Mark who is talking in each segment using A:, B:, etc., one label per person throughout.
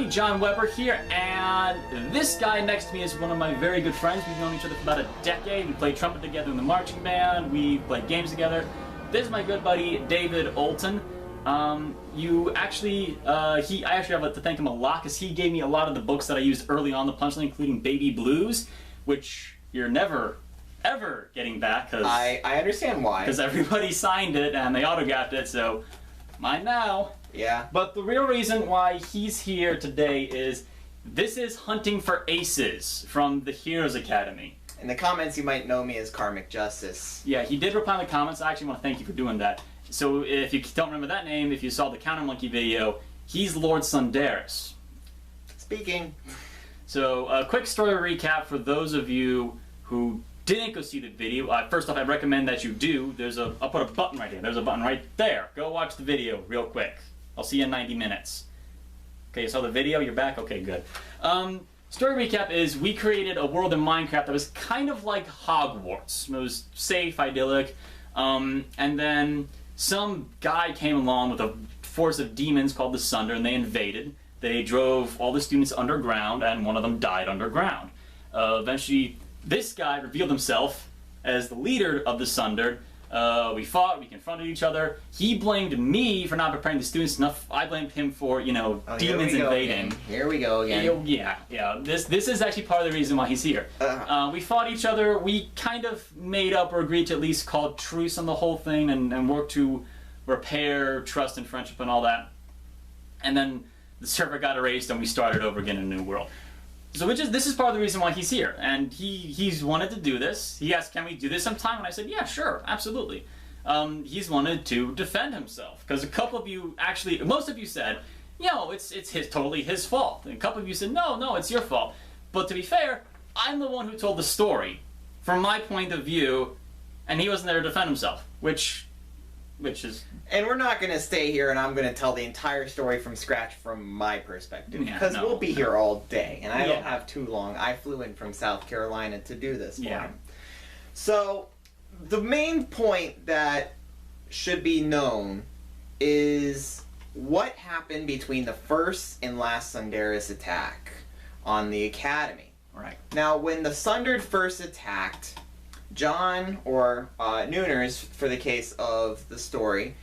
A: everybody, John Weber here, and this guy next to me is one of my very good friends. We've known each other for about a decade. We played trumpet together in the marching band. We played games together. This is my good buddy, David Olton. I actually have to thank him a lot because he gave me a lot of the books that I used early on the Punchline, including Baby Blues, which you're never, ever getting back. Cause,
B: I understand why. Because
A: everybody signed it and they autographed it, so mine now.
B: Yeah.
A: But the real reason why he's here today is this is Hunting for Aces from the Heroes Academy.
B: In the comments, you might know me as Karmic Justice.
A: Yeah, he did reply in the comments. I actually want to thank you for doing that. So if you don't remember that name, if you saw the Counter Monkey video, he's Lord Sunderas.
B: Speaking.
A: So a quick story recap for those of you who didn't go see the video. First off, I recommend that you do. I'll put a button right here. There's a button right there. Go watch the video real quick. I'll see you in 90 minutes. Okay, you saw the video? You're back? Okay, good. Story recap is we created a world in Minecraft that was kind of like Hogwarts. It was safe, idyllic, and then some guy came along with a force of demons called the Sunder, and they invaded. They drove all the students underground, and one of them died underground. Eventually, this guy revealed himself as the leader of the Sunder. We fought, we confronted each other. He blamed me for not preparing the students enough. I blamed him for, demons invading.
B: Here we go again.
A: Yeah. This is actually part of the reason why he's here. We fought each other. We kind of made up or agreed to at least call truce on the whole thing and work to repair trust and friendship and all that. And then the server got erased and we started over again in a new world. So this is part of the reason why he's here, and he's wanted to do this. He asked, can we do this sometime? And I said, yeah, sure, absolutely. He's wanted to defend himself, because a couple of you actually, most of you said, it's totally his fault. And a couple of you said, no, it's your fault. But to be fair, I'm the one who told the story from my point of view, and he wasn't there to defend himself, which is...
B: And we're not going to stay here and I'm going to tell the entire story from scratch from my perspective. Because we'll be here all day, and I don't have too long. I flew in from South Carolina to do this for him. So, the main point that should be known is what happened between the first and last Sunderas attack on the Academy.
A: Right.
B: Now, when the Sundered first attacked, John, or Nooners, for the case of the story,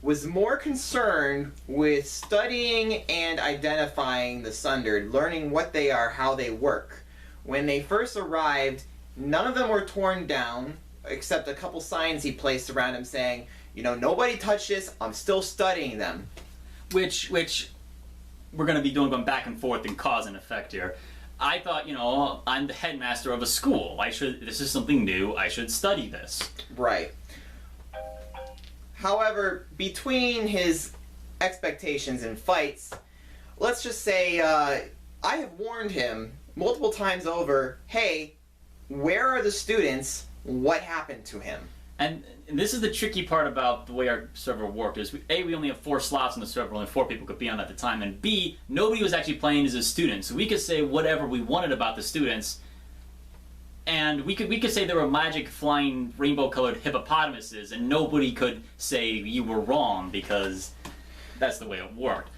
B: was more concerned with studying and identifying the Sundered, learning what they are, how they work. When they first arrived, none of them were torn down, except a couple signs he placed around him saying, nobody touch this, I'm still studying them.
A: Which we're going to be going back and forth in cause and effect here. I thought, I'm the headmaster of a school. This is something new. I should study this.
B: Right. However, between his expectations and fights, let's just say I have warned him multiple times over, hey, where are the students? What happened to him?
A: And this is the tricky part about the way our server worked, is we only have 4 slots on the server, only 4 people could be on at the time, and B, nobody was actually playing as a student, so we could say whatever we wanted about the students, and we could say they were magic flying rainbow-colored hippopotamuses, and nobody could say you were wrong, because that's the way it worked.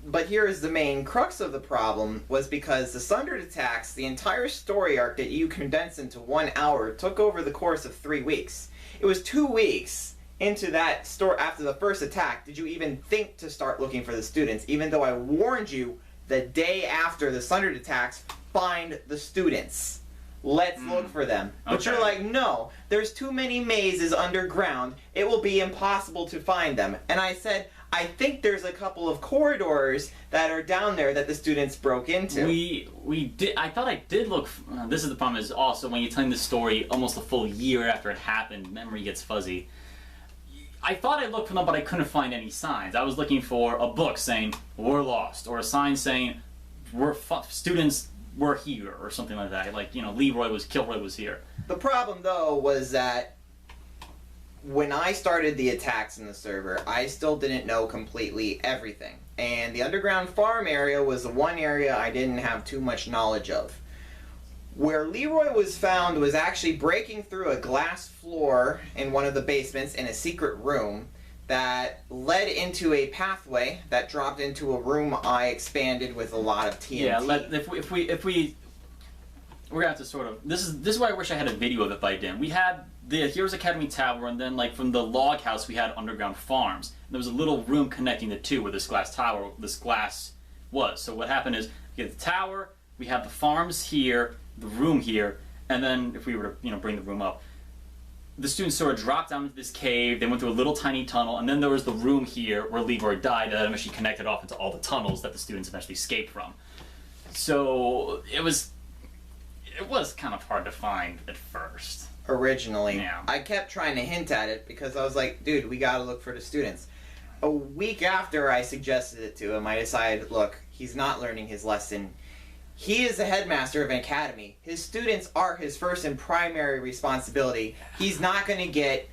B: But here is the main crux of the problem, was because the Sundered attacks, the entire story arc that you condensed into 1 hour, took over the course of 3 weeks. It was 2 weeks into that story after the first attack did you even think to start looking for the students, even though I warned you the day after the Sundered attacks, find the students. Let's look for them. But you're like, no, there's too many mazes underground. It will be impossible to find them. And I said, I think there's a couple of corridors that are down there that the students broke into.
A: We did. I thought I did look. This is the problem. Is also when you tell the story almost a full year after it happened, memory gets fuzzy. I thought I looked for them, but I couldn't find any signs. I was looking for a book saying we're lost, or a sign saying students were here, or something like that. Like Kilroy was here.
B: The problem though was that when I started the attacks in the server, I still didn't know completely everything. And the underground farm area was the one area I didn't have too much knowledge of. Where Leroy was found was actually breaking through a glass floor in one of the basements in a secret room that led into a pathway that dropped into a room I expanded with a lot of TNT.
A: Yeah, if we we're gonna have to sort of this is why I wish I had a video of it, but I didn't. We had the Heroes Academy Tower, and then like from the log house we had underground farms. And there was a little room connecting the two where this glass was. So what happened is we had the tower, we have the farms here, the room here, and then if we were to bring the room up, the students sort of dropped down into this cave. They went through a little tiny tunnel, and then there was the room here where Leroy died that eventually connected off into all the tunnels that the students eventually escaped from. So it was kind of hard to find at first.
B: Originally.
A: Yeah.
B: I kept trying to hint at it because I was like, dude, we gotta look for the students. A week after I suggested it to him, I decided, look, he's not learning his lesson. He is the headmaster of an academy. His students are his first and primary responsibility. He's not going to get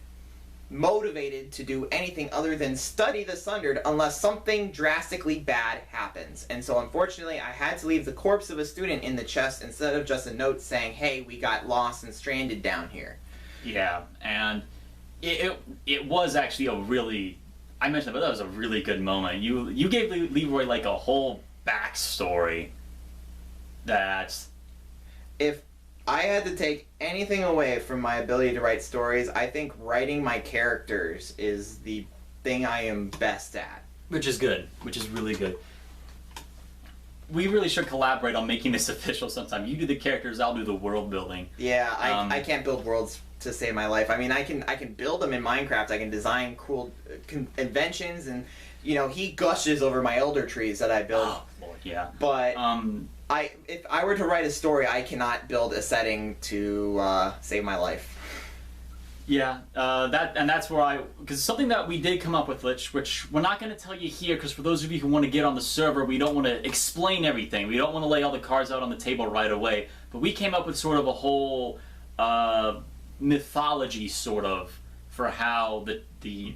B: motivated to do anything other than study the Sundered unless something drastically bad happens. And so unfortunately I had to leave the corpse of a student in the chest instead of just a note saying, hey, we got lost and stranded down here.
A: Yeah, and it was actually a really, I mentioned it, but that was a really good moment. You gave Leroy like a whole backstory that...
B: If I had to take anything away from my ability to write stories, I think writing my characters is the thing I am best at.
A: Which is good. Which is really good. We really should collaborate on making this official sometime. You do the characters, I'll do the world building.
B: Yeah, I can't build worlds to save my life. I mean, I can build them in Minecraft. I can design cool inventions, and he gushes over my elder trees that I build.
A: Oh, Lord, yeah.
B: But if I were to write a story, I cannot build a setting to save my life.
A: Yeah, that's where because something that we did come up with, which we're not going to tell you here, because for those of you who want to get on the server, we don't want to explain everything. We don't want to lay all the cards out on the table right away. But we came up with sort of a whole mythology, sort of, for how the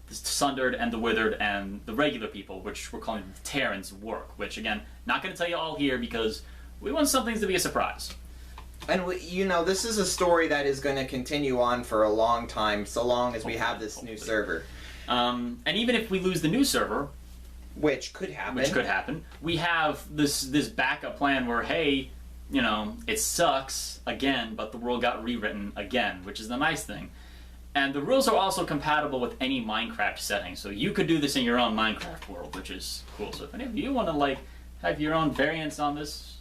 A: Sundered and the Withered and the regular people, which we're calling the Terrans, work. Which, again, not going to tell you all here because we want some things to be a surprise.
B: And this is a story that is going to continue on for a long time, so long as we have this new server.
A: And even if we lose the new server,
B: which could happen,
A: we have this backup plan where, hey, it sucks again, but the world got rewritten again, which is the nice thing. And the rules are also compatible with any Minecraft setting, so you could do this in your own Minecraft world, which is cool. So if any of you want to have your own variants on this,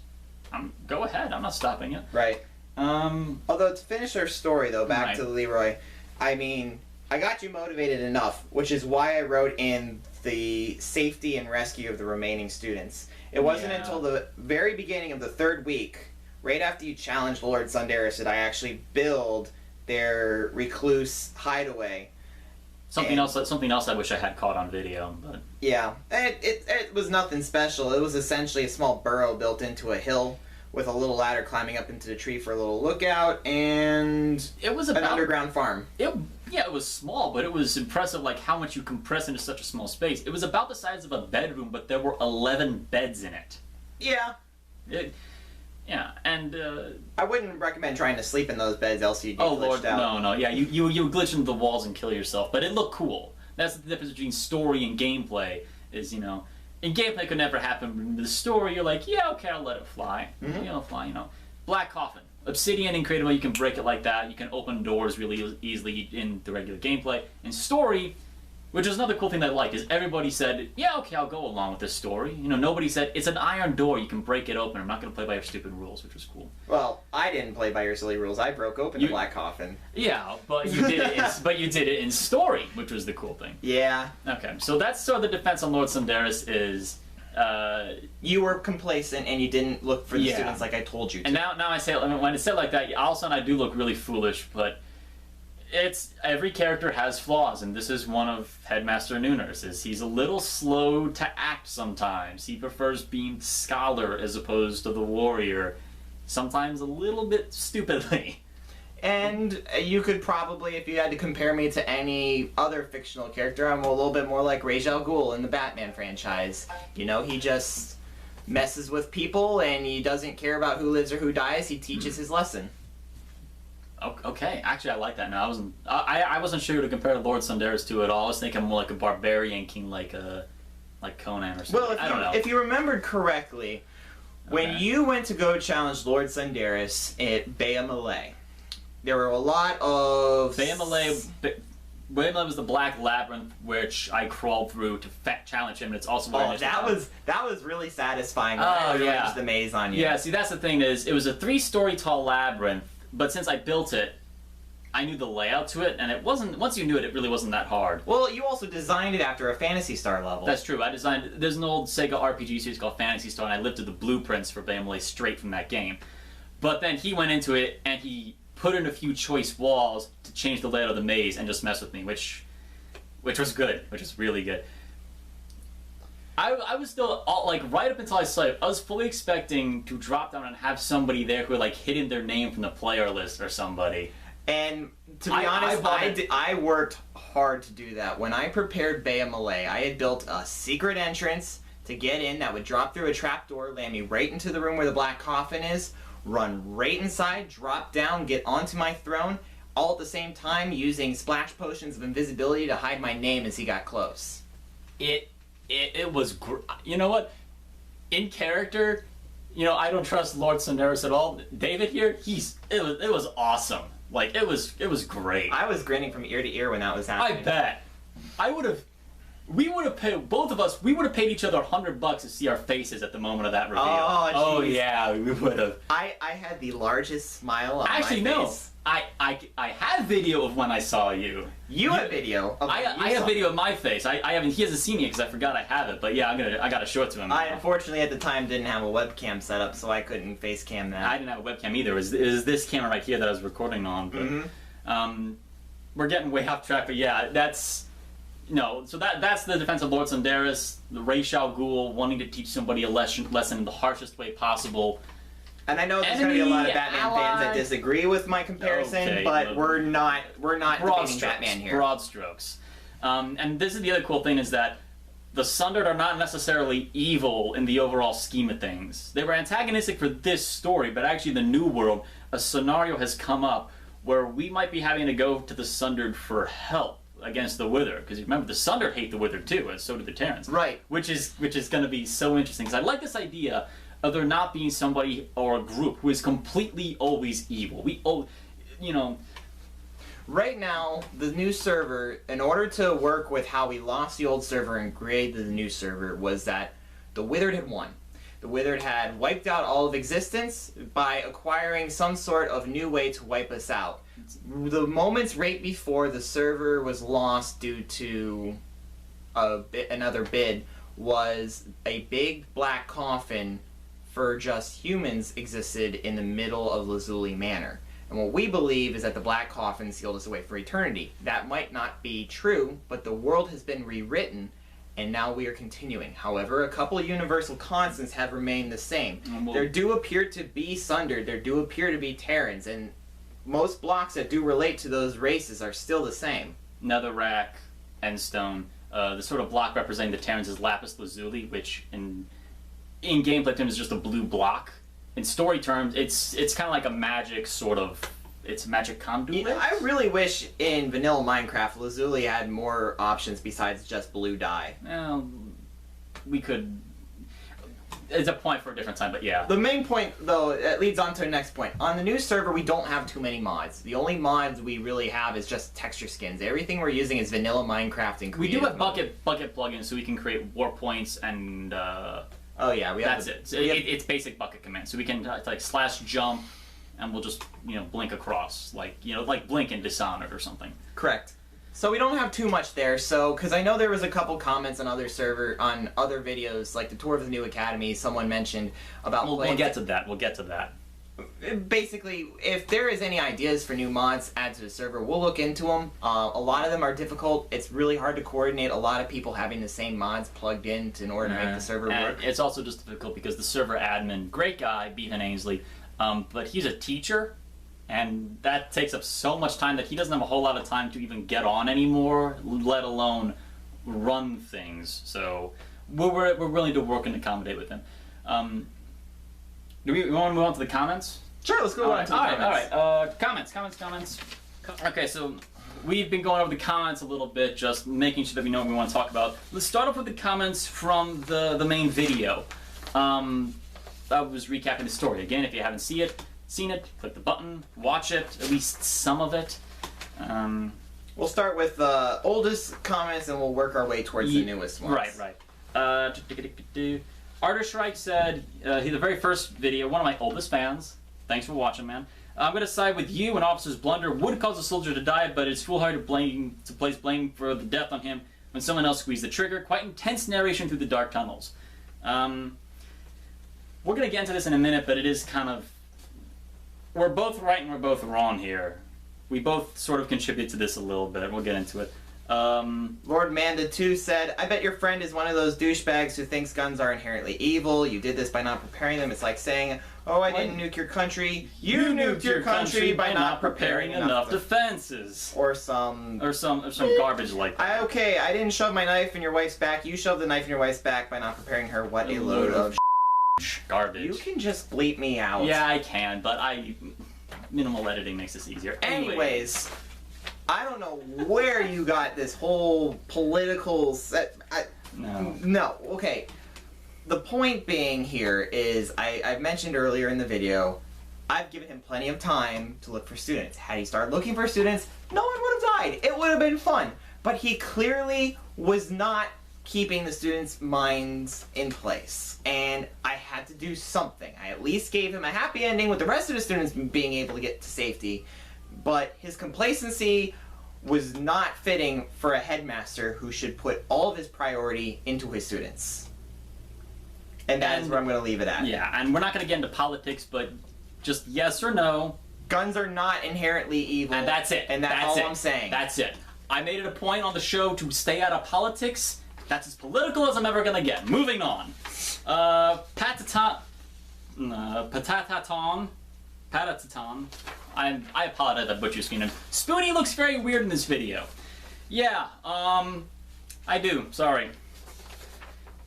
A: go ahead. I'm not stopping it.
B: Right. Although to finish our story, though, back to Leroy, I mean, I got you motivated enough, which is why I wrote in the safety and rescue of the remaining students. It wasn't until the very beginning of the third week, right after you challenged Lord Sunderas, did I actually build their recluse hideaway. Something else I wish I had caught on video, but yeah, it was nothing special. It was essentially a small burrow built into a hill with a little ladder climbing up into the tree for a little lookout, and it was an underground farm. It was small, but it was impressive, like how much you compress into such a small space. It was about the size of a bedroom, but there were 11 beds in it. Yeah. Yeah, and I wouldn't recommend trying to sleep in those beds, else you'd get glitched out. No, yeah, you glitch into the walls and kill yourself, but it looked cool. That's the difference between story and gameplay. Is in gameplay could never happen. In the story, you're like, yeah, okay, I'll let it fly. Fly. Black coffin, obsidian, and creative. You can break it like that. You can open doors really easily in the regular gameplay. In story, which is another cool thing that I like, is everybody said, yeah, okay, I'll go along with this story. Nobody said, it's an iron door, you can break it open. I'm not going to play by your stupid rules, which was cool. Well, I didn't play by your silly rules. I broke open the black coffin. Yeah, but you did it in story, which was the cool thing. Yeah. Okay, so that's sort of the defense on Lord Sunderas is... you were complacent and you didn't look for the students like I told you to. And now I say, when I say it like that, all of a sudden I do look really foolish, but... every character has flaws, and this is one of Headmaster Nooner's. He's a little slow to act sometimes. He prefers being scholar as opposed to the warrior, sometimes a little bit stupidly. And you could probably, if you had to compare me to any other fictional character, I'm a little bit more like Ra's al Ghul in the Batman franchise. He just messes with people, and he doesn't care about who lives or who dies. He teaches his lesson.
A: Okay, actually, I like that. Now I wasn't sure who to compare Lord Sunderas to at all. I was thinking more like a barbarian king, like Conan or something.
B: Well,
A: I don't know.
B: If you remembered correctly, when you went to go challenge Lord Sunderas at Bay Malay, there were a lot of...
A: Bay Malay was the Black Labyrinth, which I crawled through to challenge him, and it's also where
B: that was really satisfying. When
A: I
B: arranged the maze on you.
A: Yeah, see, that's the thing is, it was a 3-story tall labyrinth, but since I built it, I knew the layout to it, and it wasn't, once you knew it, it really wasn't that hard.
B: Well, you also designed it after a Phantasy Star level.
A: That's true. There's an old Sega RPG series called Phantasy Star, and I lifted the blueprints for Bay Malay straight from that game. But then he went into it, and he put in a few choice walls to change the layout of the maze and just mess with me, which was good, which was really good. I was still, right up until I saw it, I was fully expecting to drop down and have somebody there who had, hidden their name from the player list or somebody.
B: And to be honest, I worked hard to do that. When I prepared Bay Malay, I had built a secret entrance to get in that would drop through a trapdoor, land me right into the room where the black coffin is, run right inside, drop down, get onto my throne, all at the same time using splash potions of invisibility to hide my name as he got close.
A: It was, you know what? In character, I don't trust Lord Sunderas at all. David here, it was awesome. It was great.
B: I was grinning from ear to ear when that was happening.
A: I bet. We would have paid, both of us, we would have paid each other $100 to see our faces at the moment of that reveal.
B: Oh, geez.
A: Yeah, we would have.
B: I had the largest smile on my face.
A: No. I have video of when I saw you.
B: You have video of
A: I have video of my face. He hasn't seen me because I forgot I have it, but yeah, I gotta show it to him.
B: I unfortunately at the time didn't have a webcam set up, so I couldn't face cam that.
A: I didn't have a webcam either. It was this camera right here that I was recording on. But, we're getting way off track, but yeah, that's the defense of Lord Sunderas, the Ra's al Ghul wanting to teach somebody a lesson in the harshest way possible.
B: And I know there's going to be a lot of Batman fans that disagree with my comparison, but we're not debating Batman here.
A: Broad strokes. And this is the other cool thing is that the Sundered are not necessarily evil in the overall scheme of things. They were antagonistic for this story, but actually in the New World, a scenario has come up where we might be having to go to the Sundered for help against the Wither, because remember the Sundered hate the Wither too, and so do the Terrans.
B: Right.
A: Which is going to be so interesting, because I like this idea of there not being somebody or a group who is completely always evil.
B: Right now, the new server, in order to work with how we lost the old server and created the new server, was that the Withered had won. The Withered had wiped out all of existence by acquiring some sort of new way to wipe us out. The moments right before the server was lost due to another bid was a big black coffin for just humans existed in the middle of Lazuli Manor. And what we believe is that the black coffin sealed us away for eternity. That might not be true, but the world has been rewritten, and now we are continuing. However, a couple of universal constants have remained the same. There do appear to be Sundered, there do appear to be Terrans, and most blocks that do relate to those races are still the same.
A: Netherrack, Endstone, the sort of block representing the Terrans is Lapis Lazuli, which in gameplay terms is just a blue block. In story terms, it's kind of like a magic it's a magic conduit.
B: I really wish in vanilla Minecraft Lazuli had more options besides just blue dye.
A: Well, we could. It's a point for a different time, but yeah.
B: The main point, though, it leads on to the next point. On the new server, we don't have too many mods. The only mods we really have is just texture skins. Everything we're using is vanilla Minecraft and creative
A: We do have
B: mode.
A: bucket plugins, so we can create warp points and.
B: Oh yeah,
A: that's it. It's basic bucket command, so we can /jump, and we'll just blink across, like blink in Dishonored or something.
B: Correct. So we don't have too much there. So because I know there was a couple comments on other videos, like the tour of the new academy. Someone mentioned about.
A: We'll get to that. We'll get to that.
B: Basically, if there is any ideas for new mods add to the server, we'll look into them. A lot of them are difficult. It's really hard to coordinate a lot of people having the same mods plugged in order to make the server work.
A: It's also just difficult because the server admin, great guy, Bevan Ainsley, but he's a teacher, and that takes up so much time that he doesn't have a whole lot of time to even get on anymore, let alone run things. So we're willing to work and accommodate with him. Do we want to move on to the comments?
B: Sure, let's go on to the comments.
A: Comments. Okay, so we've been going over the comments a little bit, just making sure that we know what we want to talk about. Let's start off with the comments from the main video. I was recapping the story. Again, if you haven't seen it, click the button, watch it, at least some of it.
B: We'll start with the oldest comments and we'll work our way towards the newest ones.
A: Right. Artershrike said, the very first video, one of my oldest fans. Thanks for watching, man. I'm going to side with you. An officer's blunder would cause a soldier to die, but it's foolhardy to place blame for the death on him when someone else squeezed the trigger. Quite intense narration through the dark tunnels. We're going to get into this in a minute, but it is kind of... We're both right and we're both wrong here. We both sort of contribute to this a little bit. We'll get into it.
B: Lord Manda 2 said, I bet your friend is one of those douchebags who thinks guns are inherently evil. You did this by not preparing them. It's like saying, oh, I didn't nuke your country. You nuked your country by not preparing enough
A: defenses.
B: Or some
A: garbage like that.
B: Okay, I didn't shove my knife in your wife's back. You shoved the knife in your wife's back by not preparing her. What a load of
A: garbage.
B: You can just bleep me out.
A: Yeah, I can, but minimal editing makes this easier.
B: Anyways, I don't know where you got this whole political set. No, okay. The point being here is, I mentioned earlier in the video, I've given him plenty of time to look for students. Had he started looking for students, no one would have died. It would have been fun. But he clearly was not keeping the students' minds in place. And I had to do something. I at least gave him a happy ending with the rest of the students being able to get to safety. But his complacency was not fitting for a headmaster who should put all of his priority into his students. And that is where I'm going to leave it at.
A: Yeah, and we're not going to get into politics, but just yes or no.
B: Guns are not inherently evil.
A: And that's it.
B: And that's all I'm saying.
A: That's it. I made it a point on the show to stay out of politics. That's as political as I'm ever going to get. Moving on. Patataton. I apologize, I butchered his name. Spoonie looks very weird in this video. Yeah, I do. Sorry.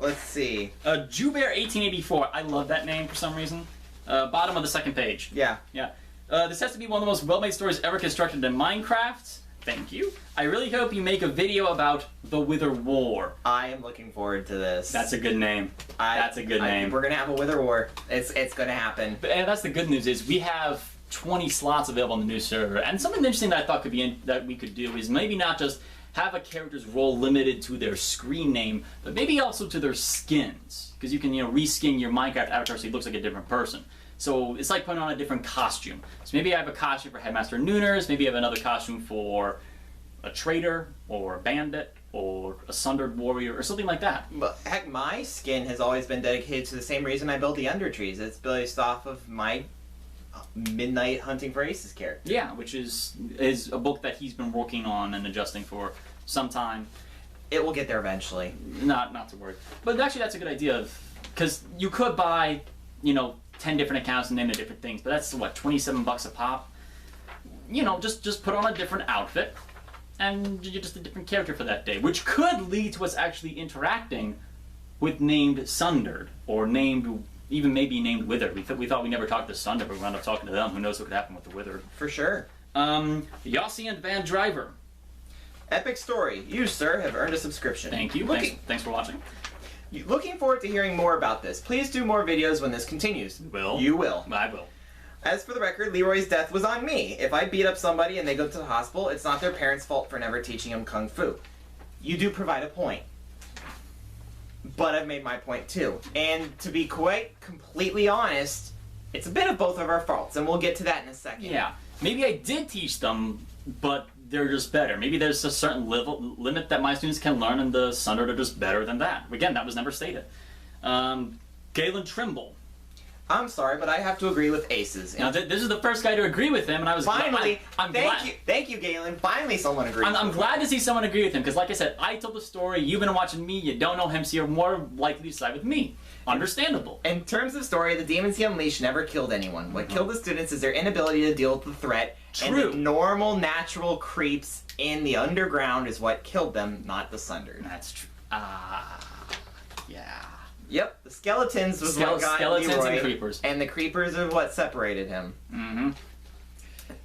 B: Let's see.
A: Jubear1884. I love that name for some reason. Bottom of the second page.
B: Yeah.
A: Yeah. This has to be one of the most well-made stories ever constructed in Minecraft. Thank you. I really hope you make a video about the Wither War.
B: I am looking forward to this.
A: That's a good name. That's a good name.
B: We're gonna have a Wither War. It's gonna happen.
A: And that's the good news is we have 20 slots available on the new server. And something interesting that I thought that we could do is maybe not just have a character's role limited to their screen name, but maybe also to their skins. Because you can, reskin your Minecraft avatar so he looks like a different person. So it's like putting on a different costume. So maybe I have a costume for Headmaster Nooners, maybe I have another costume for a traitor, or a bandit, or a sundered warrior, or something like that.
B: But heck, my skin has always been dedicated to the same reason I built the Undertrees. It's based off of my Midnight Hunting for Aces character.
A: Yeah, which is a book that he's been working on and adjusting for some time.
B: It will get there eventually.
A: Not to worry. But actually that's a good idea, because you could buy, 10 different accounts and name the different things, but that's what, 27 bucks a pop? Just put on a different outfit, and you're just a different character for that day, which could lead to us actually interacting with named Sundered, or even maybe named Withered. We thought we never talked to Sundered, but we wound up talking to them. Who knows what could happen with the Withered.
B: For sure.
A: Yossi and Van Driver.
B: Epic story. You, sir, have earned a subscription.
A: Thank you. Thanks for watching.
B: Looking forward to hearing more about this. Please do more videos when this continues.
A: Will.
B: You will.
A: I will.
B: As for the record, Leroy's death was on me. If I beat up somebody and they go to the hospital, it's not their parents' fault for never teaching them Kung Fu. You do provide a point. But I've made my point too. And to be quite completely honest, it's a bit of both of our faults, and we'll get to that in a second.
A: Yeah. Maybe I did teach them, but they're just better. Maybe there's a certain limit that my students can learn, and the Sundered are just better than that. Again, that was never stated. Galen Trimble.
B: I'm sorry, but I have to agree with Aces.
A: Now, this is the first guy to agree with him, and I was
B: finally.
A: I'm glad.
B: Thank you, Galen. Finally, someone agrees.
A: I'm glad to see someone agree with him, because, like I said, I told the story. You've been watching me. You don't know him, so you're more likely to side with me. Understandable.
B: In terms of story, the demons he unleashed never killed anyone. What killed the students is their inability to deal with the threat.
A: True.
B: And the normal, natural creeps in the underground is what killed them, not the Sundered.
A: That's true. Yeah.
B: Yep, the skeletons was what got
A: Skeletons
B: Leroy,
A: and creepers.
B: and the creepers are what separated him.
A: Mm-hmm.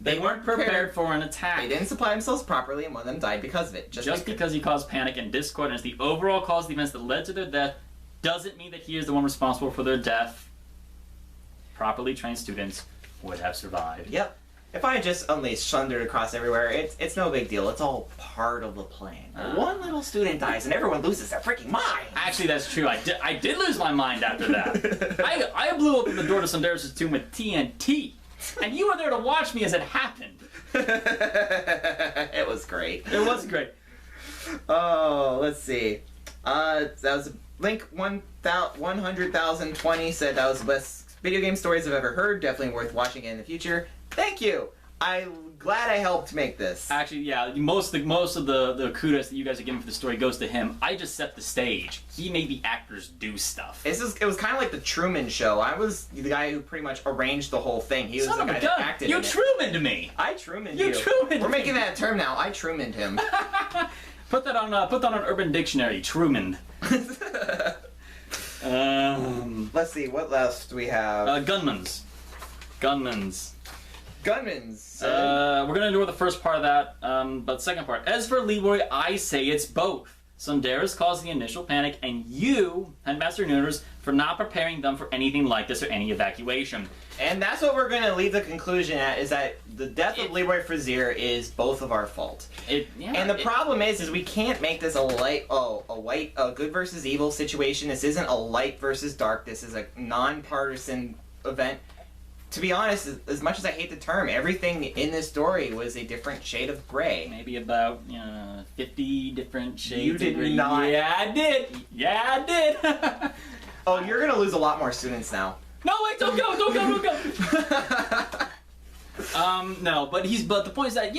A: They weren't prepared for an attack.
B: They didn't supply themselves properly, and one of them died because of it.
A: Just because he caused panic and discord and is the overall cause of the events that led to their death doesn't mean that he is the one responsible for their death. Properly trained students would have survived.
B: Yep. If I just unleashed thunder across everywhere, it's no big deal. It's all part of the plan. One little student dies and everyone loses their freaking mind.
A: Actually, that's true. I did lose my mind after that. I blew open the door to Sunderas' tomb with TNT. And you were there to watch me as it happened.
B: It was great.
A: It was great.
B: Oh, let's see. That was Link 100,020 said that was the best video game stories I've ever heard. Definitely worth watching in the future. Thank you. I'm glad I helped make this.
A: Actually, yeah, most of the kudos that you guys are giving for the story goes to him. I just set the stage. He made the actors do stuff.
B: It was kind of like the Truman Show. I was the guy who pretty much arranged the whole thing. He was the guy that acted
A: You
B: in it.
A: Trumaned me.
B: I Trumaned
A: You
B: you.
A: Trumaned
B: We're
A: me.
B: making that a term now. I Trumaned him.
A: Put that on Urban Dictionary. Truman.
B: Let's see. What else do we have?
A: Gunmans.
B: Gunmans.
A: We're gonna ignore the first part of that, but the second part. As for Leroy, I say it's both. Sunderas caused the initial panic, and you, Headmaster Nooners, for not preparing them for anything like this or any evacuation.
B: And that's what we're going to leave the conclusion at, is that the death of Leroy Frazier is both of our fault. And the problem is we can't make this a good versus evil situation. This isn't a light versus dark. This is a non-partisan event. To be honest, as much as I hate the term, everything in this story was a different shade of gray.
A: Maybe about 50 different shades
B: You
A: of gray.
B: did not.
A: Yeah, I did. Yeah, I did.
B: Oh, you're going to lose a lot more students now.
A: No, wait, don't go. No, but the point is that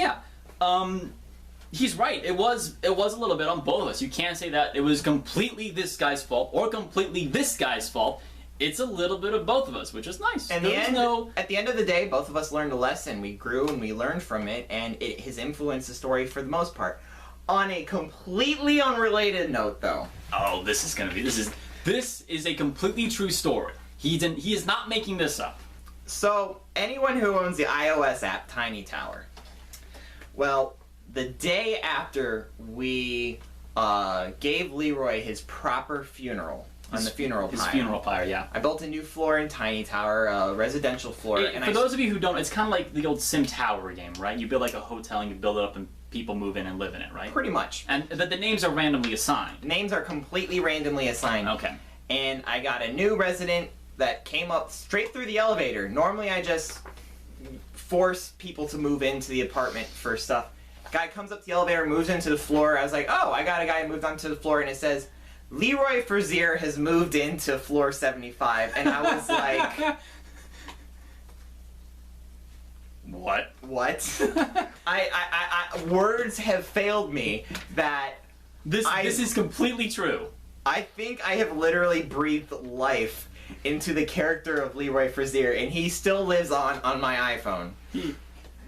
A: he's right. It was a little bit on both of us. You can't say that it was completely this guy's fault or completely this guy's fault. It's a little bit of both of us, which is nice.
B: And at the end of the day, both of us learned a lesson. We grew and we learned from it, and it has influenced the story for the most part. On a completely unrelated note, though.
A: Oh, this is a completely true story. He is not making this up.
B: So, anyone who owns the iOS app Tiny Tower, well, the day after we gave Leroy his proper funeral, on the funeral pyre.
A: His funeral pyre, yeah.
B: I built a new floor in Tiny Tower, a residential floor.
A: For those of you who don't, it's kind of like the old Sim Tower game, right? You build like a hotel and you build it up and people move in and live in it, right?
B: Pretty much.
A: And the names are randomly assigned.
B: Names are completely randomly assigned.
A: Okay.
B: And I got a new resident that came up straight through the elevator. Normally I just force people to move into the apartment for stuff. Guy comes up the elevator, moves into the floor. I was like, oh, I got a guy who moved onto the floor, and it says, Leroy Frazier has moved into floor 75, and I was like,
A: what?
B: Words have failed me that
A: this is completely true.
B: I think I have literally breathed life into the character of Leroy Frazier, and he still lives on my iPhone.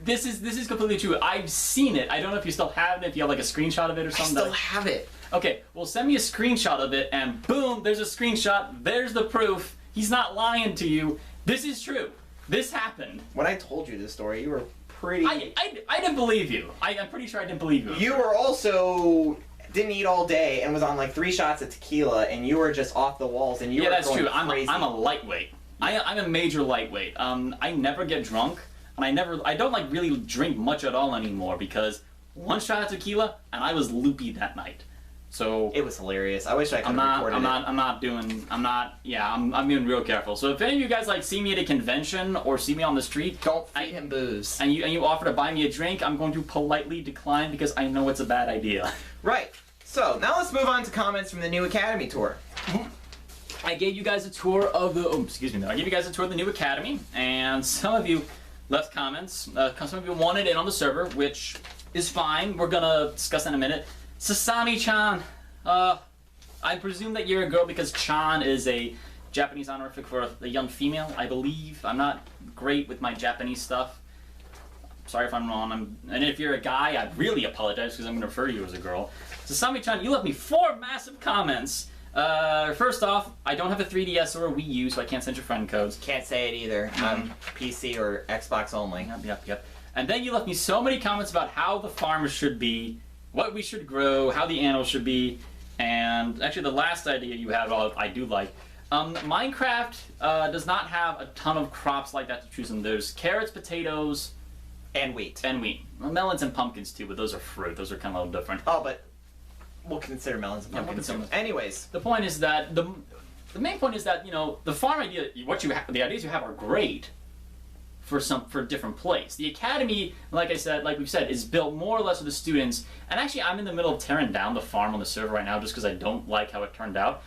A: This is completely true. I've seen it. I don't know if you still have it, if you have like a screenshot of it or something.
B: I still have it.
A: Okay, well send me a screenshot of it, and boom, there's a screenshot, there's the proof. He's not lying to you. This is true. This happened.
B: When I told you this story, you were pretty...
A: I didn't believe you. I'm pretty sure I didn't believe you.
B: You were also... didn't eat all day and was on like 3 shots of tequila, and you were just off the walls, and you were
A: that's
B: going
A: true.
B: crazy.
A: I'm a lightweight. I'm a major lightweight. I never get drunk, and I don't like really drink much at all anymore, because 1 shot of tequila and I was loopy that night. So
B: it was hilarious. I wish I could have recorded it.
A: I'm being real careful. So if any of you guys like see me at a convention or see me on the street,
B: don't feed him booze.
A: And you offer to buy me a drink, I'm going to politely decline because I know it's a bad idea.
B: Right. So now let's move on to comments from the new Academy tour.
A: I gave you guys a tour of the I gave you guys a tour of the new Academy, and some of you left comments. Some of you wanted in on the server, which is fine. We're gonna discuss that in a minute. Sasami-chan, I presume that you're a girl because chan is a Japanese honorific for a young female, I believe. I'm not great with my Japanese stuff. Sorry if I'm wrong. And if you're a guy, I really apologize because I'm going to refer to you as a girl. Sasami-chan, you left me 4 massive comments, First off, I don't have a 3DS or a Wii U, so I can't send your friend codes.
B: Can't say it either. I'm PC or Xbox only.
A: Yep. And then you left me so many comments about how the farm should be, what we should grow, how the animals should be, and actually the last idea you had, I do like. Minecraft does not have a ton of crops like that to choose from. There's carrots, potatoes,
B: and wheat.
A: Well, melons and pumpkins too, but those are fruit. Those are kind of a little different.
B: Oh, but we'll consider melons and pumpkins. Anyways,
A: the point is that the main point is that the farm idea, the ideas you have are great for a different place. The academy, like we've said, is built more or less for the students. And actually, I'm in the middle of tearing down the farm on the server right now just because I don't like how it turned out.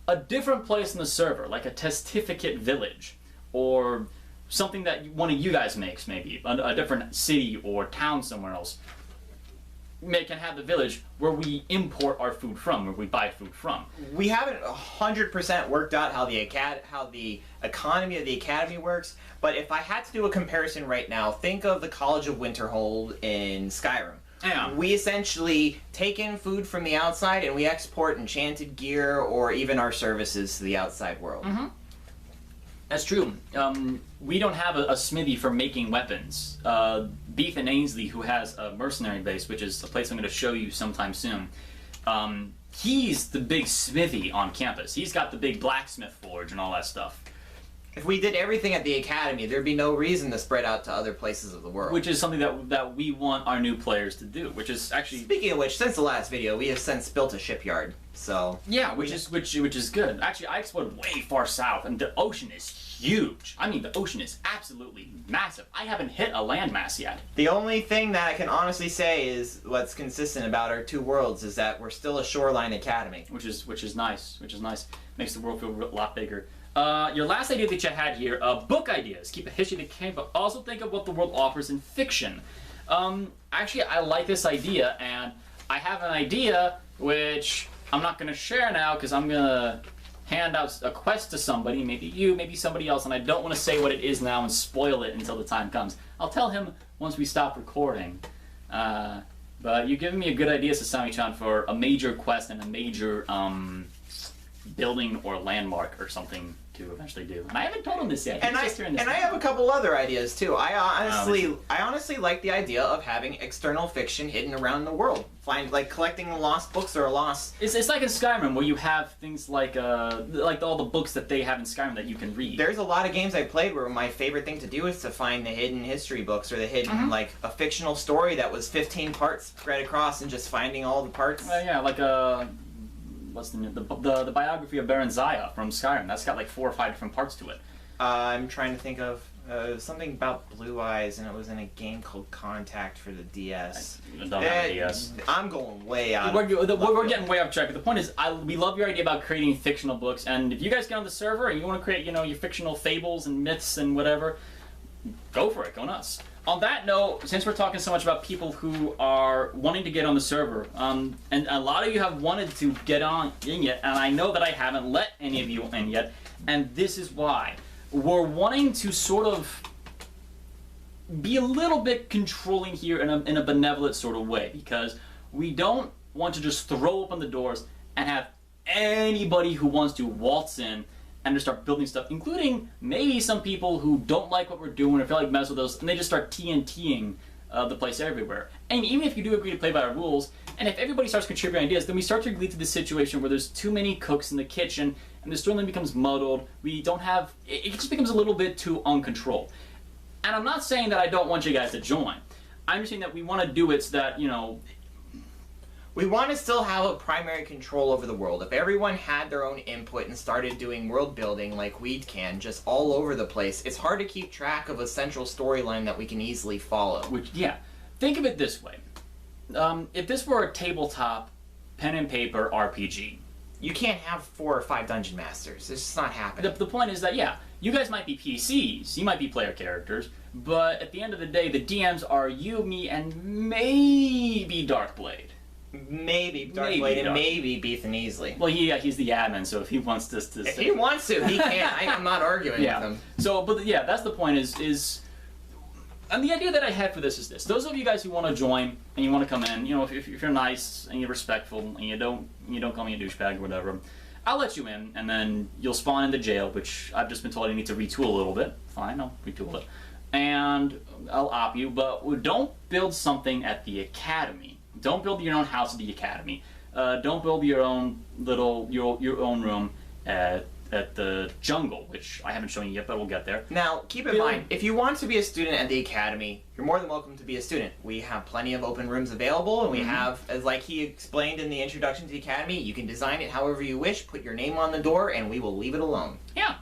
A: A different place in the server, like a testificate village, or something that one of you guys makes, maybe a different city or town somewhere else, can have the village where we import our food from, where we buy food from.
B: We haven't 100% worked out how the economy of the academy works, but if I had to do a comparison right now, think of the College of Winterhold in Skyrim.
A: Yeah.
B: We essentially take in food from the outside and we export enchanted gear or even our services to the outside world.
A: Mm-hmm. That's true. We don't have a smithy for making weapons. Beef and Ainsley, who has a mercenary base, which is a place I'm going to show you sometime soon, he's the big smithy on campus. He's got the big blacksmith forge and all that stuff.
B: If we did everything at the academy, there'd be no reason to spread out to other places of the world.
A: Which is something that we want our new players to do, which is actually...
B: Speaking of which, since the last video, we have since built a shipyard, so...
A: Yeah, which is good. Actually, I explored way far south, and the ocean is huge. I mean, the ocean is absolutely massive. I haven't hit a landmass yet.
B: The only thing that I can honestly say is what's consistent about our two worlds is that we're still a shoreline academy.
A: Which is nice. Makes the world feel a lot bigger. Your last idea that you had here, book ideas. Keep a history to camp, but also think of what the world offers in fiction. Actually, I like this idea, and I have an idea which I'm not going to share now because I'm going to hand out a quest to somebody, maybe you, maybe somebody else, and I don't want to say what it is now and spoil it until the time comes. I'll tell him once we stop recording. But you're giving me a good idea, Sasami-chan, for a major quest and a major building or landmark or something to eventually do. And I haven't told him this yet.
B: And I have a couple other ideas too. I honestly like the idea of having external fiction hidden around the world. Collecting lost books or lost.
A: It's like in Skyrim where you have things like all the books that they have in Skyrim that you can read.
B: There's a lot of games I played where my favorite thing to do is to find the hidden history books or the hidden like a fictional story that was 15 parts spread across and just finding all the parts.
A: Yeah, like what's the biography of Baron Zaya from Skyrim. That's got like 4 or 5 different parts to it.
B: I'm trying to think of something about Blue Eyes, and it was in a game called Contact for the DS.
A: I don't have a DS.
B: I'm going way out.
A: We're getting way off track. But the point is, we love your idea about creating fictional books, and if you guys get on the server and you want to create, your fictional fables and myths and whatever, go for it. Go nuts. On that note, since we're talking so much about people who are wanting to get on the server, and a lot of you have wanted to get in yet, and I know that I haven't let any of you in yet, and this is why. We're wanting to sort of be a little bit controlling here in a benevolent sort of way, because we don't want to just throw open the doors and have anybody who wants to waltz in and just start building stuff, including maybe some people who don't like what we're doing or feel like mess with us, and they just start TNTing the place everywhere. And even if you do agree to play by our rules, and if everybody starts contributing ideas, then we start to lead to this situation where there's too many cooks in the kitchen, and the storyline becomes muddled. We don't have... It just becomes a little bit too uncontrolled. And I'm not saying that I don't want you guys to join. I'm just saying that we want to do it so that,
B: we want to still have a primary control over the world. If everyone had their own input and started doing world building like we can, just all over the place, it's hard to keep track of a central storyline that we can easily follow.
A: Think of it this way. If this were a tabletop, pen and paper RPG,
B: you can't have 4 or 5 dungeon masters. It's just not happening.
A: The point is that, you guys might be PCs, you might be player characters, but at the end of the day, the DMs are you, me, and maybe Darkblade.
B: Maybe Darkblade and maybe Beef and Easley.
A: Well, he's the admin, so if he wants to...
B: If he wants to, he can. I'm not arguing with him.
A: So, but that's the point is... And the idea that I had for this is this. Those of you guys who want to join and you want to come in, if you're nice and you're respectful and you don't call me a douchebag or whatever, I'll let you in, and then you'll spawn into jail, which I've just been told I need to retool a little bit. Fine, I'll retool it. And I'll op you, but don't build something at the academy. Don't build your own house at the academy. Don't build your own your own room at the jungle, which I haven't shown you yet, but we'll get there.
B: Now, keep in mind, if you want to be a student at the academy, you're more than welcome to be a student. We have plenty of open rooms available, and we have, as like he explained in the introduction to the academy, you can design it however you wish, put your name on the door, and we will leave it alone.
A: Yeah.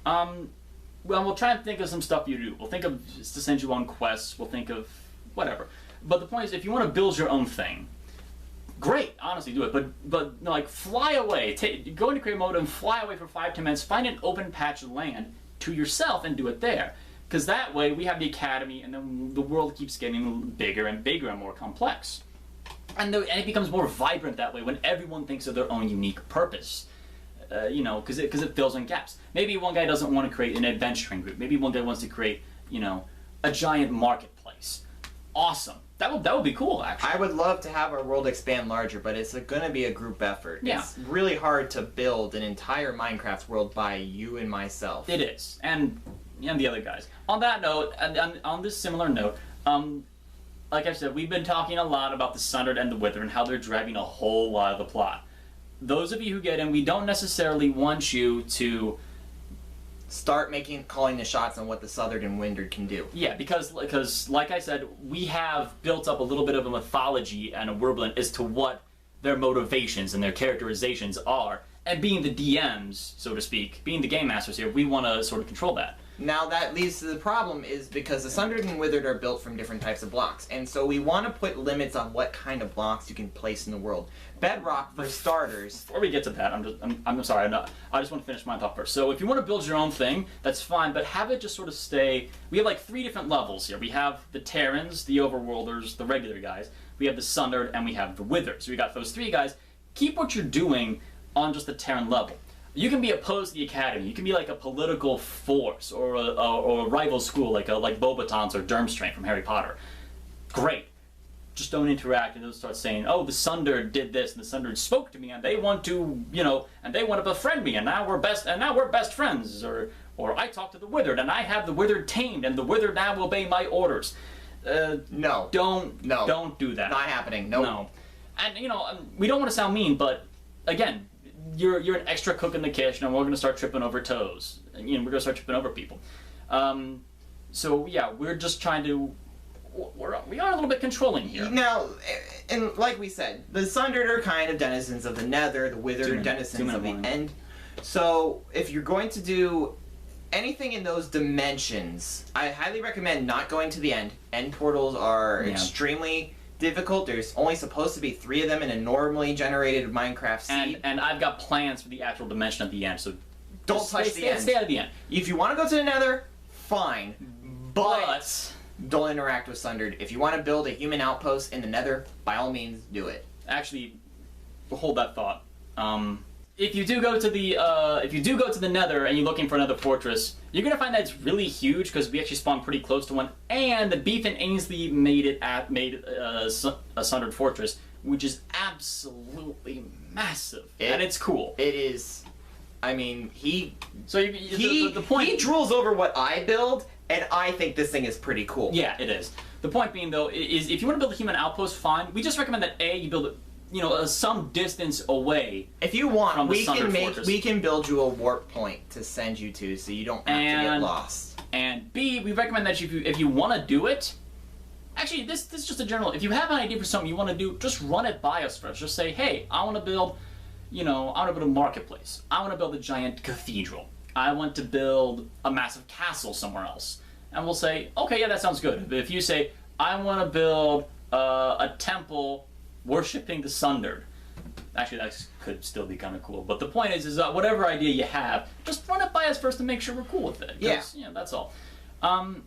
A: Well, we'll try and think of some stuff you do. We'll think of to send you on quests. We'll think of whatever. But the point is, if you want to build your own thing, great, honestly, do it. But no, like, fly away. Go into create mode and fly away for 5-10 minutes. Find an open patch of land to yourself and do it there. Because that way, we have the academy, and then the world keeps getting bigger and bigger and more complex. And it becomes more vibrant that way when everyone thinks of their own unique purpose. You know, because it fills in gaps. Maybe one guy doesn't want to create an adventuring group. Maybe one guy wants to create, you know, a giant marketplace. Awesome. That would be cool, actually.
B: I would love to have our world expand larger, but it's going to be a group effort.
A: Yeah.
B: It's really hard to build an entire Minecraft world by you and myself.
A: It is, and the other guys. On that note, and on this similar note, like I said, we've been talking a lot about the Sundered and the Wither and how they're driving a whole lot of the plot. Those of you who get in, we don't necessarily want you to
B: start calling the shots on what the Southern and Windward can do.
A: Yeah, because like I said, we have built up a little bit of a mythology and a warbling as to what their motivations and their characterizations are. And being the DMs, so to speak, being the game masters here, we want to sort of control that.
B: Now that leads to the problem is because the Sundered and Withered are built from different types of blocks, and so we want to put limits on what kind of blocks you can place in the world. Bedrock, for starters.
A: Before we get to that, I'm sorry, I just want to finish my thought first. So if you want to build your own thing, that's fine, but have it just sort of stay. We have like 3 different levels here. We have the Terrans, the Overworlders, the regular guys. We have the Sundered, and we have the Wither. So we got those 3 guys. Keep what you're doing on just the Terran level. You can be opposed to the academy. You can be like a political force or a rival school like Bobatons or Durmstrang from Harry Potter. Great. Just don't interact and don't start saying, "Oh, the Sundered did this and the Sundered spoke to me and they want to, you know, and they want to befriend me and now we're best friends." Or I talked to the Withered and I have the Withered tamed and the Withered now obey my orders.
B: No.
A: Don't do that.
B: Not happening. Nope. No.
A: And you know, we don't want to sound mean, but again, you're an extra cook in the kitchen, and we're going to start tripping over toes. And, you know, we're going to start tripping over people. So yeah, we're just trying to. We are a little bit controlling here.
B: Now, and like we said, the Sundered are kind of denizens of the Nether, the Withered are denizens of the End. So if you're going to do anything in those dimensions, I highly recommend not going to the End. End portals are extremely difficult. There's only supposed to be 3 of them in a normally generated Minecraft seed.
A: And I've got plans for the actual dimension at the end, so
B: don't touch the End.
A: Stay out of the End.
B: If you want to go to the Nether, fine. But don't interact with Sundered. If you want to build a human outpost in the Nether, by all means, do it.
A: Actually, hold that thought. If you do go to the Nether and you're looking for another fortress, you're gonna find that it's really huge because we actually spawned pretty close to one, and the Beef and Ainsley made a Sundered fortress, which is absolutely massive, and it's cool.
B: It is. I mean, the
A: point
B: he drools over what I build, and I think this thing is pretty cool.
A: Yeah, it is. The point being, though, is if you want to build a human outpost, fine. We just recommend that you build it, you know, some distance away.
B: If you want,
A: from
B: we can build you a warp point to send you to, so you don't have to get lost.
A: And B, we recommend that if you want to do it, actually, this is just a general. If you have an idea for something you want to do, just run it by us first. Just say, hey, I want to build, you know, I want to build a marketplace. I want to build a giant cathedral. I want to build a massive castle somewhere else. And we'll say, okay, yeah, that sounds good. But if you say, I want to build a temple worshipping the Sundered, actually, that could still be kind of cool. But the point is whatever idea you have, just run it by us first to make sure we're cool with it.
B: Yeah.
A: You know, that's all. And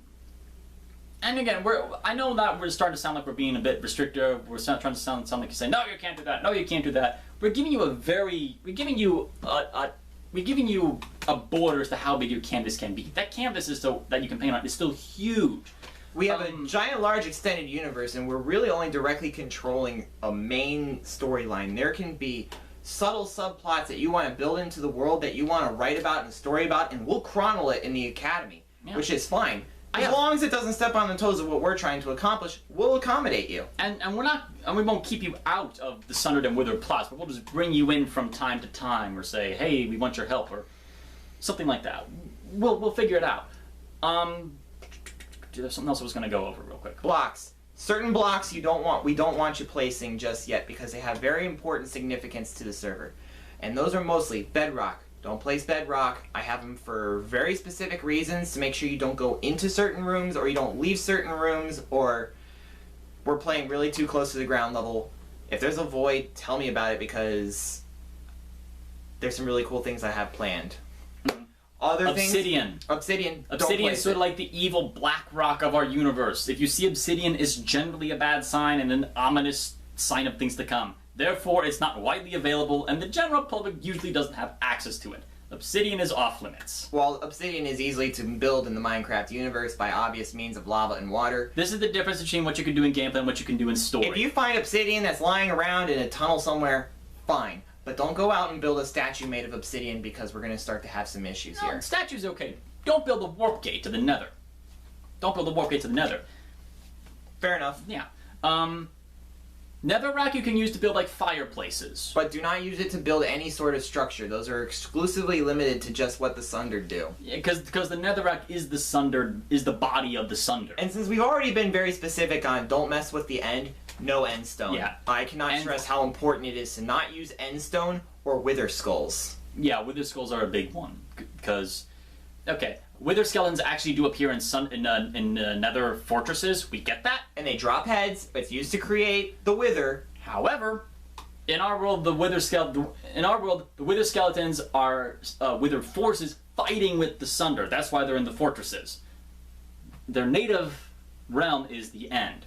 A: again, I know that we're starting to sound like we're being a bit restrictive. We're trying to sound like you say, no, you can't do that. No, you can't do that. We're giving you a border as to how big your canvas can be. That canvas is that you can paint on is still huge.
B: We have a giant, large, extended universe, and we're really only directly controlling a main storyline. There can be subtle subplots that you want to build into the world that you want to write about and story about, and we'll chronicle it in the Academy, which is fine. As long as it doesn't step on the toes of what we're trying to accomplish, we'll accommodate you.
A: And we won't keep you out of the Sundered and Withered plots, but we'll just bring you in from time to time, or say, hey, we want your help, or something like that. We'll figure it out. There's something else I was going to go over real quick.
B: Blocks. Certain blocks we don't want you placing just yet because they have very important significance to the server. And those are mostly bedrock. Don't place bedrock. I have them for very specific reasons to make sure you don't go into certain rooms or you don't leave certain rooms or we're playing really too close to the ground level. If there's a void, tell me about it because there's some really cool things I have planned. Other things... Obsidian.
A: Obsidian is sort of like the evil black rock of our universe. If you see obsidian, it's generally a bad sign and an ominous sign of things to come. Therefore, it's not widely available, and the general public usually doesn't have access to it. Obsidian is off limits.
B: While obsidian is easily to build in the Minecraft universe by obvious means of lava and water.
A: This is the difference between what you can do in gameplay and what you can do in story.
B: If you find obsidian that's lying around in a tunnel somewhere, fine. But don't go out and build a statue made of obsidian because we're going to start to have some issues here.
A: Statue's okay. Don't build a warp gate to the nether. Don't build a warp gate to the nether.
B: Fair enough.
A: Yeah. Netherrack you can use to build like fireplaces.
B: But do not use it to build any sort of structure. Those are exclusively limited to just what the Sundered do.
A: Yeah, because the Netherrack is the Sundered, is the body of the Sundered.
B: And since we've already been very specific on don't mess with the end, no end stone.
A: Yeah.
B: I cannot stress how important it is to not use end stone or wither skulls.
A: Yeah, wither skulls are a big one because, okay, wither skeletons actually do appear in nether fortresses. We get that,
B: and they drop heads. It's used to create the wither.
A: However, in our world, the wither skeletons are withered forces fighting with the Sunder. That's why they're in the fortresses. Their native realm is the end.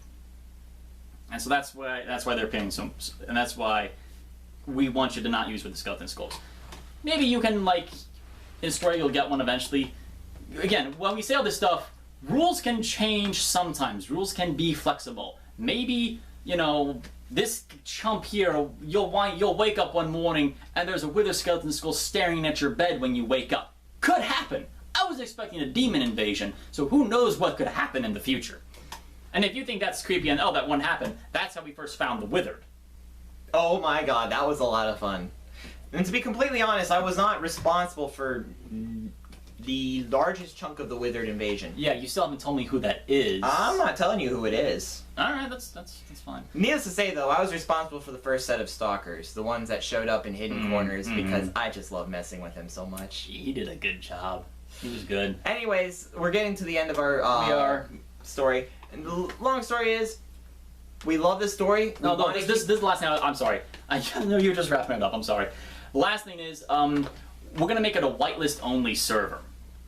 A: And so that's why they're paying some, and that's why we want you to not use with the skeleton skulls. Maybe you can, like, in story you'll get one eventually. Again, when we say all this stuff, rules can change sometimes. Rules can be flexible. Maybe, you know, this chump here, you'll wake up one morning and there's a wither skeleton skull staring at your bed when you wake up. Could happen. I was expecting a demon invasion, so who knows what could happen in the future. And if you think that's creepy and, oh, that won't happen, that's how we first found the Withered.
B: Oh my god, that was a lot of fun. And to be completely honest, I was not responsible for the largest chunk of the Withered invasion.
A: Yeah, you still haven't told me who that is.
B: I'm not telling you who it is.
A: Alright, that's fine.
B: Needless to say, though, I was responsible for the first set of stalkers, the ones that showed up in hidden corners, because I just love messing with him so much.
A: He did a good job. He was good.
B: Anyways, we're getting to the end of our story. And the long story is, we love this story.
A: No, this is the last thing. I'm sorry. I know you're just wrapping it up. I'm sorry. The last thing is, we're going to make it a whitelist only server.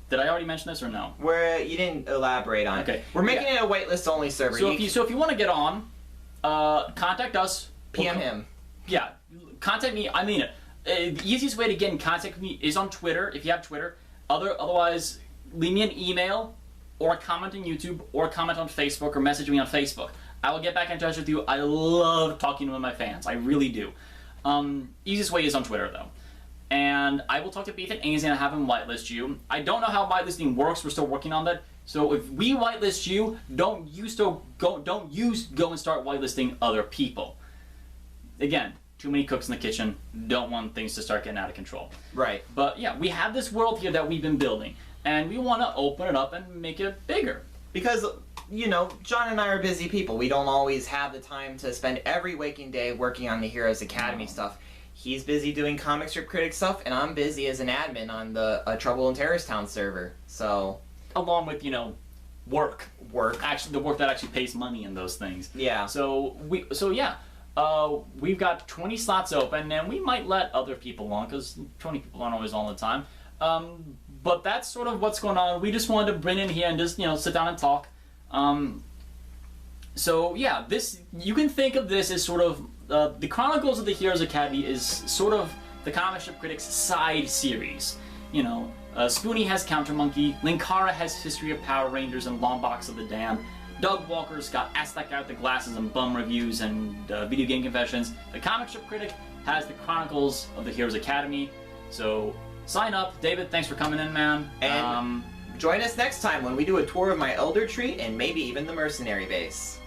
A: Did I already mention this or no?
B: You didn't elaborate on it.
A: Okay.
B: We're making it a whitelist only server.
A: So if you want to get on, contact us.
B: PM him.
A: Yeah. Contact me. I mean it. The easiest way to get in contact with me is on Twitter, if you have Twitter. Otherwise, leave me an email, or a comment on YouTube, or a comment on Facebook, or message me on Facebook. I will get back in touch with you. I love talking to my fans. I really do. Easiest way is on Twitter, though. And I will talk to Beef and Ainsley and have him whitelist you. I don't know how whitelisting works. We're still working on that. So if we whitelist you, don't go and start whitelisting other people. Again, too many cooks in the kitchen. Don't want things to start getting out of control.
B: Right.
A: But yeah, we have this world here that we've been building, and we want to open it up and make it bigger.
B: Because, you know, John and I are busy people. We don't always have the time to spend every waking day working on the Heroes Academy stuff. He's busy doing comic strip critic stuff, and I'm busy as an admin on the Trouble in Terrorist Town server. So,
A: along with, you know, work. Actually, the work that actually pays money in those things.
B: Yeah.
A: So yeah, we've got 20 slots open, and we might let other people on because 20 people aren't always on the time. But that's sort of what's going on. We just wanted to bring in here and just, you know, sit down and talk. So yeah, you can think of this as sort of the Chronicles of the Heroes Academy is sort of the Comic Strip Critics side series. You know, Spoonie has Counter Monkey, Linkara has History of Power Rangers and Longbox of the Damned, Doug Walker's got Ask That Guy with the Glasses and Bum Reviews and Video Game Confessions. The Comic Strip Critic has the Chronicles of the Heroes Academy. So sign up. David, thanks for coming in, man.
B: And join us next time when we do a tour of my Elder Tree and maybe even the Mercenary Base.